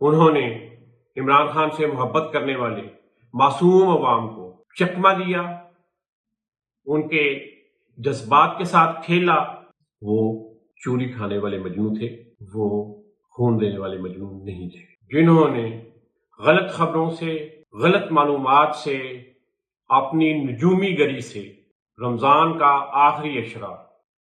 انہوں نے عمران خان سے محبت کرنے والے معصوم عوام کو چکمہ دیا، ان کے جذبات کے ساتھ کھیلا۔ وہ چوری کھانے والے مجنون تھے، وہ خون دینے والے مجنون نہیں تھے، جنہوں نے غلط خبروں سے، غلط معلومات سے، اپنی نجومی گری سے رمضان کا آخری عشرہ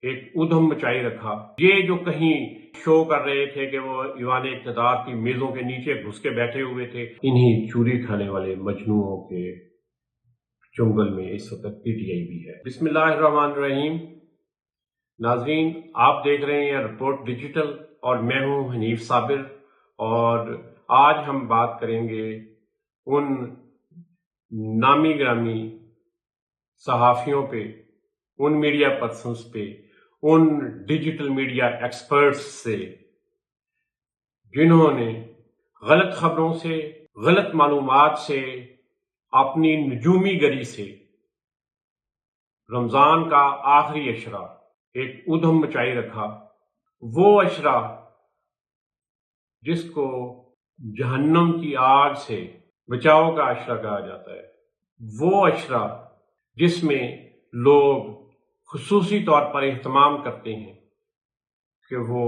ایک ادھم مچائی رکھا۔ یہ جو کہیں شو کر رہے تھے کہ وہ ایوان اقتدار کی میزوں کے نیچے گھس کے بیٹھے ہوئے تھے، انہی چوری کھانے والے مجنوؤں کے چنگل میں اس وقت پی ٹی آئی بھی ہے۔ بسم اللہ الرحمن الرحیم۔ ناظرین، آپ دیکھ رہے ہیں رپورٹ ڈیجیٹل اور میں ہوں حنیف صابر، اور آج ہم بات کریں گے ان نامی گرامی صحافیوں پہ، ان میڈیا پرسنز پہ، ان ڈیجیٹل میڈیا ایکسپرٹس سے جنہوں نے غلط خبروں سے، غلط معلومات سے، اپنی نجومی گری سے رمضان کا آخری عشرہ ایک ادھم مچائی رکھا۔ وہ عشرہ جس کو جہنم کی آگ سے بچاؤ کا عشرہ کہا جاتا ہے، وہ عشرہ جس میں لوگ خصوصی طور پر اہتمام کرتے ہیں کہ وہ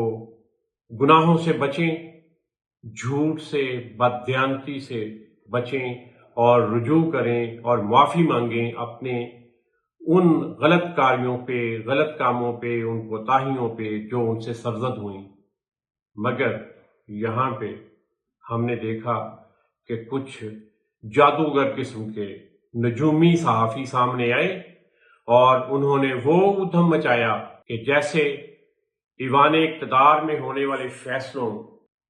گناہوں سے بچیں، جھوٹ سے، بددیانتی سے بچیں اور رجوع کریں اور معافی مانگیں اپنے ان غلط کاریوں پہ، غلط کاموں پہ، ان کوتاہیوں پہ جو ان سے سرزد ہوئیں۔ مگر یہاں پہ ہم نے دیکھا کہ کچھ جادوگر قسم کے نجومی صحافی سامنے آئے اور انہوں نے وہ ادھم مچایا کہ جیسے ایوان اقتدار میں ہونے والے فیصلوں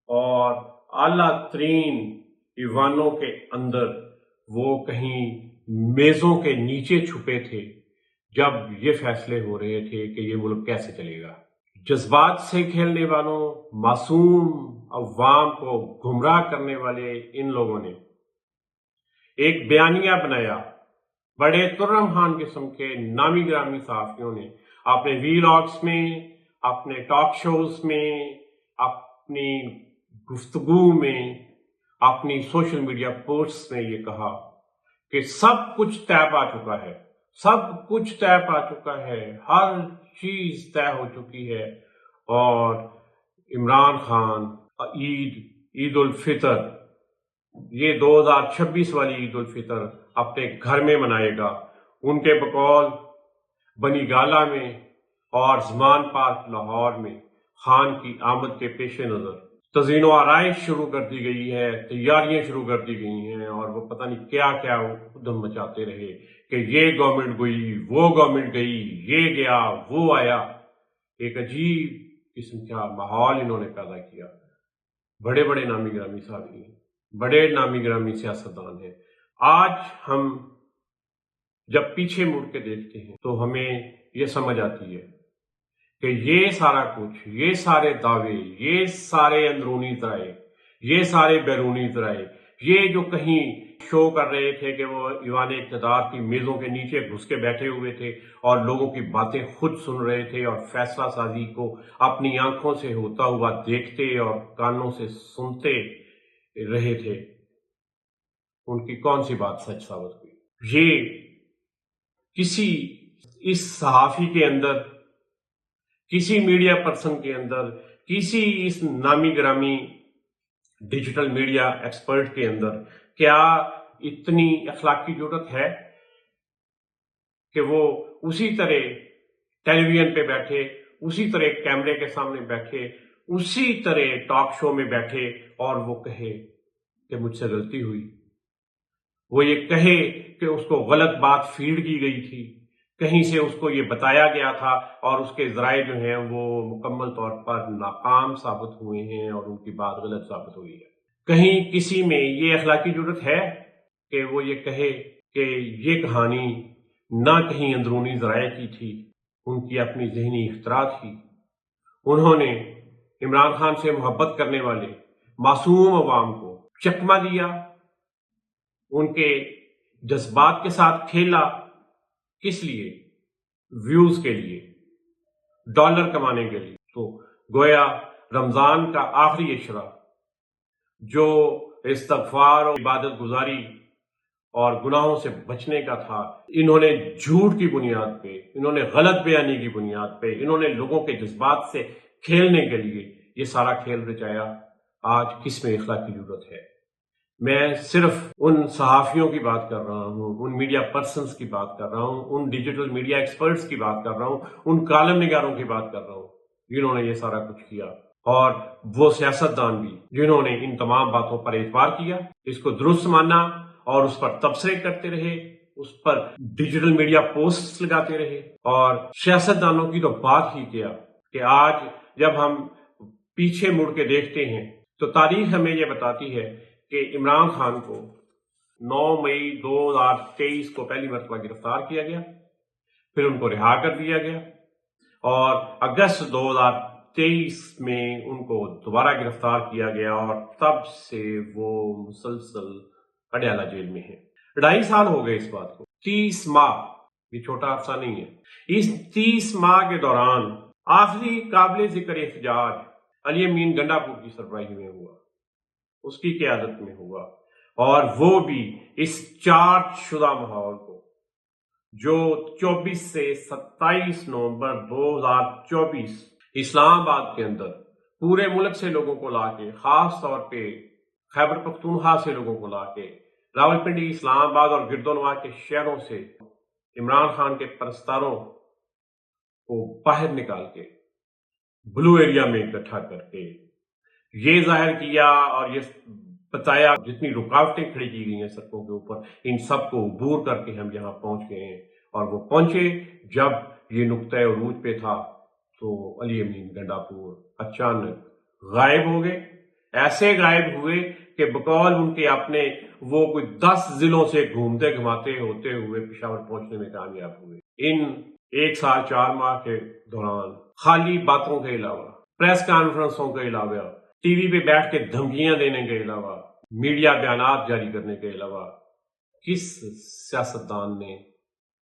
اور اعلیٰ ترین ایوانوں کے اندر وہ کہیں میزوں کے نیچے چھپے تھے جب یہ فیصلے ہو رہے تھے کہ یہ ملک کیسے چلے گا۔ جذبات سے کھیلنے والوں، معصوم عوام کو گمراہ کرنے والے ان لوگوں نے ایک بیانیہ بنایا۔ بڑے ترم خان قسم کے نامی گرامی صحافیوں نے اپنے ویلاگز میں، اپنے ٹاک شوز میں، اپنی گفتگو میں، اپنی سوشل میڈیا پوسٹس میں یہ کہا کہ سب کچھ طے پا چکا ہے، سب کچھ طے پا چکا ہے، ہر چیز طے ہو چکی ہے، اور عمران خان عید الفطر، یہ 2026 والی عید الفطر اپنے گھر میں منائے گا۔ ان کے بقول بنی گالہ میں اور زمان پارک لاہور میں خان کی آمد کے پیش نظر تزئین و آرائش شروع کر دی گئی ہے، تیاریاں شروع کر دی گئی ہیں، اور وہ پتہ نہیں کیا کیا ادھم مچاتے رہے کہ یہ گورنمنٹ گئی، وہ گورنمنٹ گئی، یہ گیا، وہ آیا۔ ایک عجیب قسم کا ماحول انہوں نے پیدا کیا۔ بڑے بڑے نامی گرامی صحافی ہیں، بڑے نامی گرامی سیاستدان ہیں۔ آج ہم جب پیچھے مڑ کے دیکھتے ہیں تو ہمیں یہ سمجھ آتی ہے کہ یہ سارا کچھ، یہ سارے دعوے، یہ سارے اندرونی ذرائع، یہ سارے بیرونی ذرائع، یہ جو کہیں شو کر رہے تھے کہ وہ ایوان اقتدار کی میزوں کے نیچے گھس کے بیٹھے ہوئے تھے اور لوگوں کی باتیں خود سن رہے تھے اور فیصلہ سازی کو اپنی آنکھوں سے ہوتا ہوا دیکھتے اور کانوں سے سنتے رہے تھے، ان کی کون سی بات سچ ثابت ہوئی؟ یہ کسی اس صحافی کے اندر، کسی میڈیا پرسن کے اندر، کسی اس نامی گرامی ڈیجیٹل میڈیا ایکسپرٹ کے اندر کیا اتنی اخلاقی جرات ہے کہ وہ اسی طرح ٹیلی ویژن پہ بیٹھے، اسی طرح کیمرے کے سامنے بیٹھے، اسی طرح ٹاک شو میں بیٹھے اور وہ کہے کہ مجھ سے غلطی ہوئی، وہ یہ کہے کہ اس کو غلط بات فیڈ کی گئی تھی، کہیں سے اس کو یہ بتایا گیا تھا اور اس کے ذرائع جو ہیں وہ مکمل طور پر ناکام ثابت ہوئے ہیں اور ان کی بات غلط ثابت ہوئی ہے؟ کہیں کسی میں یہ اخلاقی جرات ہے کہ وہ یہ کہے کہ یہ کہانی نہ کہیں اندرونی ذرائع کی تھی، ان کی اپنی ذہنی اختراع تھی؟ انہوں نے عمران خان سے محبت کرنے والے معصوم عوام کو چکمہ دیا، ان کے جذبات کے ساتھ کھیلا۔ کس لیے؟ ویوز کے لیے، ڈالر کمانے کے لیے۔ تو گویا رمضان کا آخری عشرہ جو استغفار اور عبادت گزاری اور گناہوں سے بچنے کا تھا، انہوں نے جھوٹ کی بنیاد پہ، انہوں نے غلط بیانی کی بنیاد پہ، انہوں نے لوگوں کے جذبات سے کھیلنے کے لیے یہ سارا کھیل رچایا۔ آج کس میں اخلاق کی ضرورت ہے؟ میں صرف ان صحافیوں کی بات کر رہا ہوں، ان میڈیا پرسنز کی بات کر رہا ہوں، ان ڈیجیٹل میڈیا ایکسپرٹس کی بات کر رہا ہوں، ان کالم نگاروں کی بات کر رہا ہوں جنہوں نے یہ سارا کچھ کیا، اور وہ سیاستدان بھی جنہوں نے ان تمام باتوں پر اعتبار کیا، اس کو درست مانا اور اس پر تبصرے کرتے رہے، اس پر ڈیجیٹل میڈیا پوسٹ لگاتے رہے۔ اور سیاستدانوں کی تو بات ہی کیا کہ آج جب ہم پیچھے مڑ کے دیکھتے ہیں تو تاریخ ہمیں یہ بتاتی ہے کہ عمران خان کو 9 مئی 2023 کو پہلی مرتبہ گرفتار کیا گیا، پھر ان کو رہا کر دیا گیا، اور اگست 2023 میں ان کو دوبارہ گرفتار کیا گیا، اور تب سے وہ مسلسل پٹیالہ جیل میں ہیں۔ 2.5 سال ہو گئے اس بات کو، 30 ماہ، یہ چھوٹا عرصہ نہیں ہے۔ اس 30 ماہ کے دوران آخری قابل ذکر احتجاج علی امین گنڈا پور کی سربراہی میں ہوا، اس کی قیادت میں ہوا، اور وہ بھی اس چارج شدہ ماحول کو جو 24 سے 27 نومبر 2024 اسلام آباد کے اندر پورے ملک سے لوگوں کو لا کے، خاص طور پہ خیبر پختونخوا سے لوگوں کو لا کے، راولپنڈی، اسلام آباد اور گردونواں کے شہروں سے عمران خان کے پرستاروں کو باہر نکال کے بلو ایریا میں اکٹھا کر کے یہ ظاہر کیا اور یہ بتایا جتنی رکاوٹیں کھڑی کی گئی ہیں سڑکوں کے اوپر، ان سب کو عبور کر کے ہم یہاں پہنچ گئے ہیں۔ اور وہ پہنچے جب یہ نقطۂ عروج پہ تھا تو علی امین گنڈا پور اچانک غائب ہو گئے، ایسے غائب ہوئے کہ بقول ان کے اپنے وہ کوئی 10 ضلعوں سے گھومتے گھماتے ہوتے ہوئے پشاور پہنچنے میں کامیاب ہوئے۔ ان 1 سال 4 ماہ کے دوران خالی باتوں کے علاوہ، پریس کانفرنسوں کے علاوہ، ٹی وی پہ بیٹھ کے دھمکیاں دینے کے علاوہ، میڈیا بیانات جاری کرنے کے علاوہ کس سیاستدان نے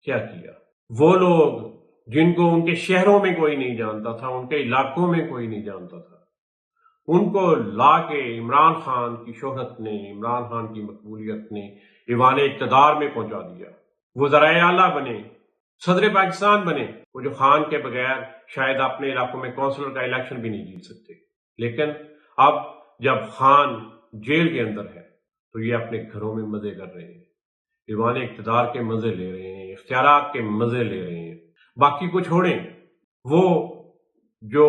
کیا کیا؟ وہ لوگ جن کو ان کے شہروں میں کوئی نہیں جانتا تھا، ان کے علاقوں میں کوئی نہیں جانتا تھا، ان کو لا کے عمران خان کی شہرت نے، عمران خان کی مقبولیت نے ایوان اقتدار میں پہنچا دیا۔ وہ ذرائع اعلیٰ بنے، صدر پاکستان بنے، وہ جو خان کے بغیر شاید اپنے علاقوں میں کونسلر کا الیکشن بھی نہیں جیت سکتے۔ لیکن اب جب خان جیل کے اندر ہے تو یہ اپنے گھروں میں مزے کر رہے ہیں، ایوان اقتدار کے مزے لے رہے ہیں، اختیارات کے مزے لے رہے ہیں۔ باقی کو چھوڑیں، وہ جو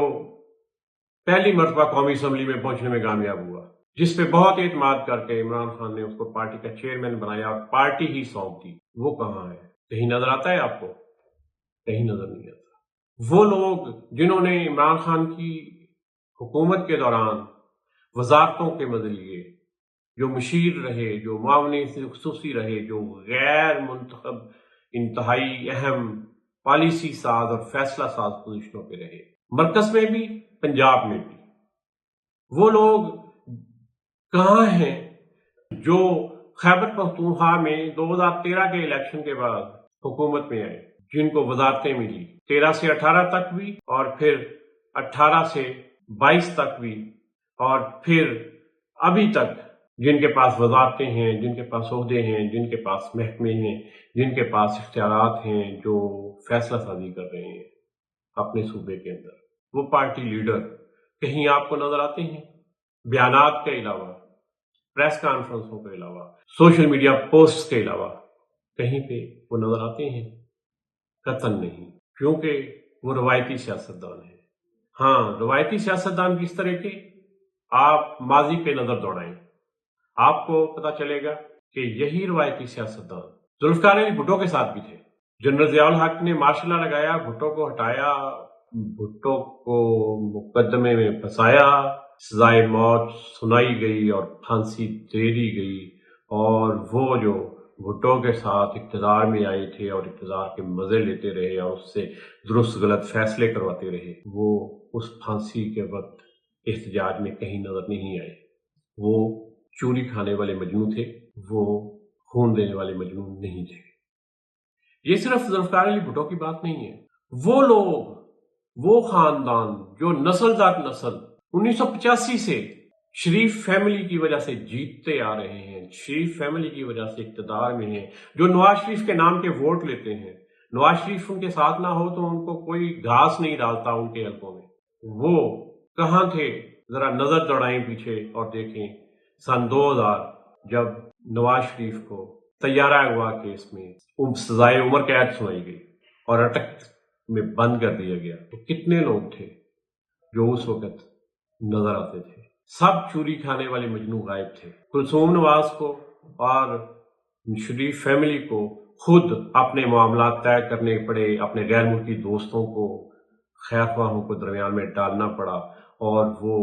پہلی مرتبہ قومی اسمبلی میں پہنچنے میں کامیاب ہوا، جس پہ بہت اعتماد کر کے عمران خان نے اس کو پارٹی کا چیئرمین بنایا اور پارٹی ہی سونپ دی، وہ کہاں ہے؟ کہیں نظر آتا ہے آپ کو؟ کہیں نظر نہیں آتا۔ وہ لوگ جنہوں نے عمران خان کی حکومت کے دوران وزارتوں کے مزے لیے، جو مشیر رہے، جو معاون خصوصی رہے، جو غیر منتخب انتہائی اہم پالیسی ساز اور فیصلہ ساز پوزیشنوں پہ رہے، مرکز میں بھی، پنجاب میں بھی، وہ لوگ کہاں ہیں جو خیبر پختونخوا میں 2013 کے الیکشن کے بعد حکومت میں آئے، جن کو وزارتیں ملی 13 سے 18 تک بھی، اور پھر 18 سے 22 تک بھی، اور پھر ابھی تک جن کے پاس وزارتیں ہیں، جن کے پاس عہدے ہیں، جن کے پاس محکمے ہیں، جن کے پاس اختیارات ہیں، جو فیصلہ سازی کر رہے ہیں اپنے صوبے کے اندر، وہ پارٹی لیڈر کہیں آپ کو نظر آتے ہیں؟ بیانات کے علاوہ، پریس کانفرنسوں کے علاوہ، سوشل میڈیا پوسٹ کے علاوہ کہیں پہ وہ نظر آتے ہیں؟ قطعاً نہیں، کیونکہ وہ روایتی سیاستدان ہیں۔ ہاں، روایتی سیاستدان کس طرح کے؟ آپ ماضی پہ نظر دوڑائیں، آپ کو پتا چلے گا کہ یہی روایتی سیاستدان ذوالفقار علی بھٹو کے ساتھ بھی تھے۔ جنرل ضیاء الحق نے مارشل لا لگایا، بھٹو کو ہٹایا، بھٹو کو مقدمے میں پھنسایا، سزائے موت سنائی گئی اور پھانسی دے دی گئی، اور وہ جو بھٹو کے ساتھ اقتدار میں آئے تھے اور اقتدار کے مزے لیتے رہے اور اس سے درست غلط فیصلے کرواتے رہے، وہ اس پھانسی کے وقت احتجاج میں کہیں نظر نہیں آئے۔ وہ چوری کھانے والے مجنوں تھے، وہ خون دینے والے مجنوں نہیں تھے۔ یہ صرف ذوالفقار علی بھٹو کی بات نہیں ہے، وہ لوگ، وہ خاندان جو نسل ذات نسل 1985 سے شریف فیملی کی وجہ سے جیتتے آ رہے ہیں، شریف فیملی کی وجہ سے اقتدار میں ہیں، جو نواز شریف کے نام کے ووٹ لیتے ہیں۔ نواز شریف ان کے ساتھ نہ ہو تو ان کو کوئی گھاس نہیں ڈالتا ان کے حلقوں میں۔ وہ کہاں تھے؟ ذرا نظر دوڑائیں پیچھے اور دیکھیں سن 2000 جب نواز شریف کو طیارہ اغوا کیس میں سزائے عمر قید سنائی گئی اور اٹک میں بند کر دیا گیا، تو کتنے لوگ تھے جو اس وقت نظر آتے تھے؟ سب چوری کھانے والے مجنوں غائب تھے۔ کلثوم نواز کو اور شریف فیملی کو خود اپنے معاملات طے کرنے پڑے، اپنے غیر ملکی دوستوں کو، خیر خواہوں کو درمیان میں ڈالنا پڑا، اور وہ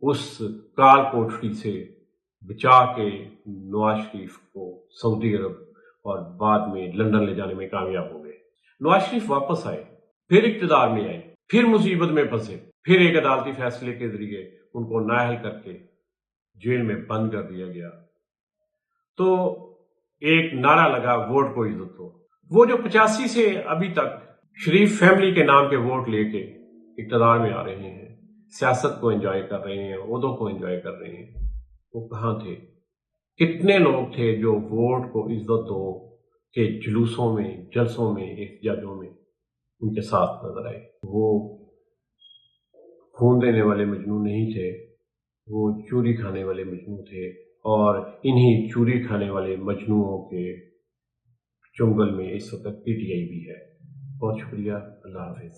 اس کال کوٹڑی سے بچا کے نواز شریف کو سعودی عرب اور بعد میں لندن لے جانے میں کامیاب ہو گئے۔ نواز شریف واپس آئے، پھر اقتدار میں آئے، پھر مصیبت میں پھنسے، پھر ایک عدالتی فیصلے کے ذریعے ان کو نااہل کر کے جیل میں بند کر دیا گیا۔ تو ایک نعرہ لگا ووٹ کو عزت دو۔ وہ جو 85 سے ابھی تک شریف فیملی کے نام کے ووٹ لے کے اقتدار میں آ رہے ہیں، سیاست کو انجوائے کر رہے ہیں، عہدوں کو انجوائے کر رہے ہیں، وہ کہاں تھے؟ کتنے لوگ تھے جو ووٹ کو عزت دو کے جلوسوں میں، جلسوں میں، احتجاجوں میں ان کے ساتھ نظر آئے؟ وہ خون دینے والے مجنوں نہیں تھے، وہ چوری کھانے والے مجنوں تھے، اور انہی چوری کھانے والے مجنوؤں کے چنگل میں اس وقت PTI بھی ہے۔ بہت شکریہ، اللہ حافظ۔